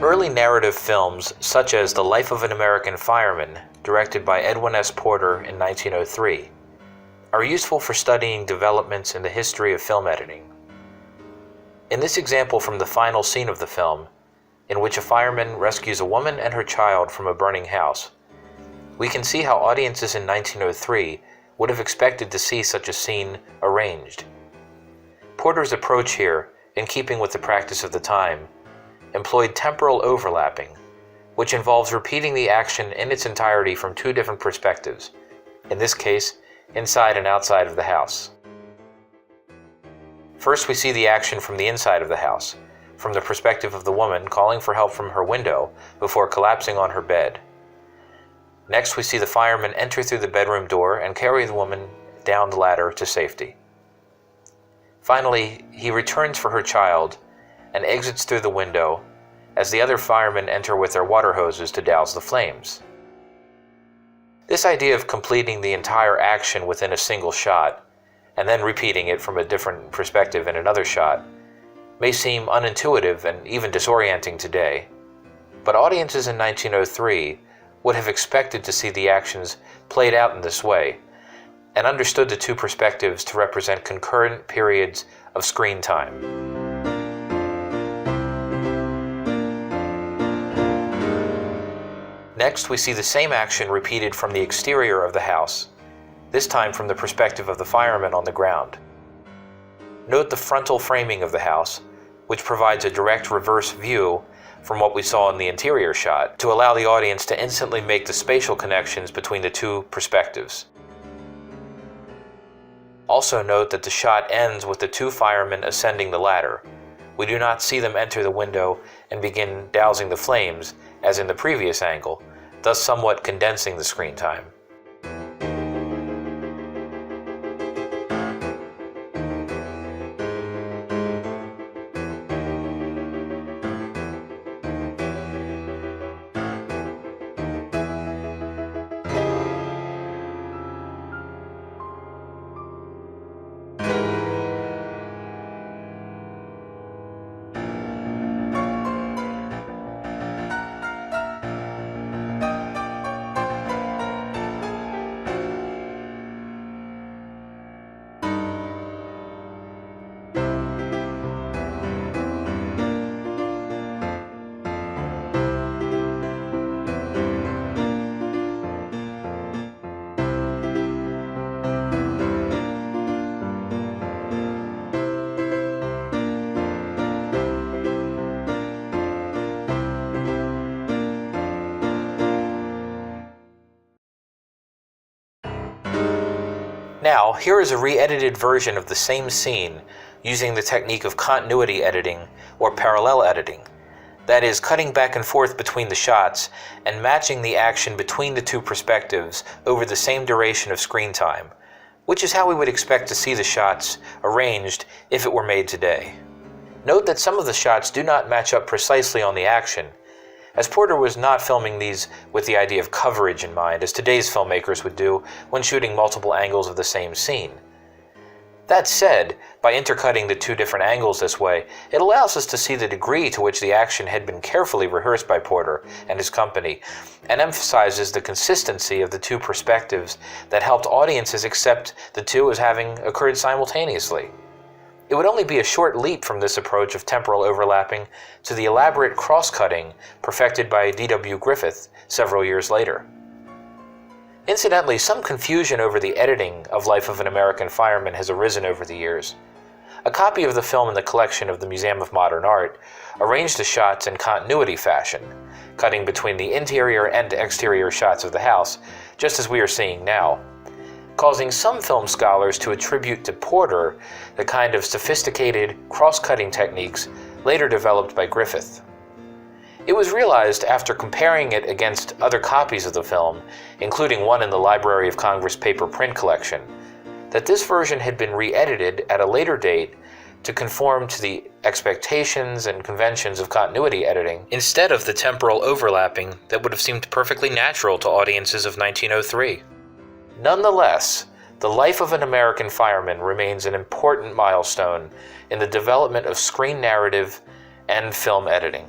Early narrative films, such as The Life of an American Fireman, directed by Edwin S. Porter in 1903, are useful for studying developments in the history of film editing. In this example from the final scene of the film, in which a fireman rescues a woman and her child from a burning house, we can see how audiences in 1903 would have expected to see such a scene arranged. Porter's approach here, in keeping with the practice of the time, employed temporal overlapping, which involves repeating the action in its entirety from two different perspectives, in this case, inside and outside of the house. First, we see the action from the inside of the house, from the perspective of the woman calling for help from her window before collapsing on her bed. Next, we see the fireman enter through the bedroom door and carry the woman down the ladder to safety. Finally, he returns for her child and exits through the window as the other firemen enter with their water hoses to douse the flames. This idea of completing the entire action within a single shot and then repeating it from a different perspective in another shot may seem unintuitive and even disorienting today, but audiences in 1903 would have expected to see the actions played out in this way and understood the two perspectives to represent concurrent periods of screen time. Next, we see the same action repeated from the exterior of the house, this time from the perspective of the fireman on the ground. Note the frontal framing of the house, which provides a direct reverse view from what we saw in the interior shot to allow the audience to instantly make the spatial connections between the two perspectives. Also note that the shot ends with the two firemen ascending the ladder. We do not see them enter the window and begin dousing the flames as in the previous angle, thus somewhat condensing the screen time. Now, here is a re-edited version of the same scene using the technique of continuity editing or parallel editing. That is, cutting back and forth between the shots and matching the action between the two perspectives over the same duration of screen time, which is how we would expect to see the shots arranged if it were made today. Note that some of the shots do not match up precisely on the action, as Porter was not filming these with the idea of coverage in mind, as today's filmmakers would do when shooting multiple angles of the same scene. That said, by intercutting the two different angles this way, it allows us to see the degree to which the action had been carefully rehearsed by Porter and his company, and emphasizes the consistency of the two perspectives that helped audiences accept the two as having occurred simultaneously. It would only be a short leap from this approach of temporal overlapping to the elaborate cross-cutting perfected by D.W. Griffith several years later. Incidentally, some confusion over the editing of Life of an American Fireman has arisen over the years. A copy of the film in the collection of the Museum of Modern Art arranged the shots in continuity fashion, cutting between the interior and exterior shots of the house, just as we are seeing now, causing some film scholars to attribute to Porter the kind of sophisticated cross-cutting techniques later developed by Griffith. It was realized after comparing it against other copies of the film, including one in the Library of Congress paper print collection, that this version had been re-edited at a later date to conform to the expectations and conventions of continuity editing, instead of the temporal overlapping that would have seemed perfectly natural to audiences of 1903. Nonetheless, The Life of an American Fireman remains an important milestone in the development of screen narrative and film editing.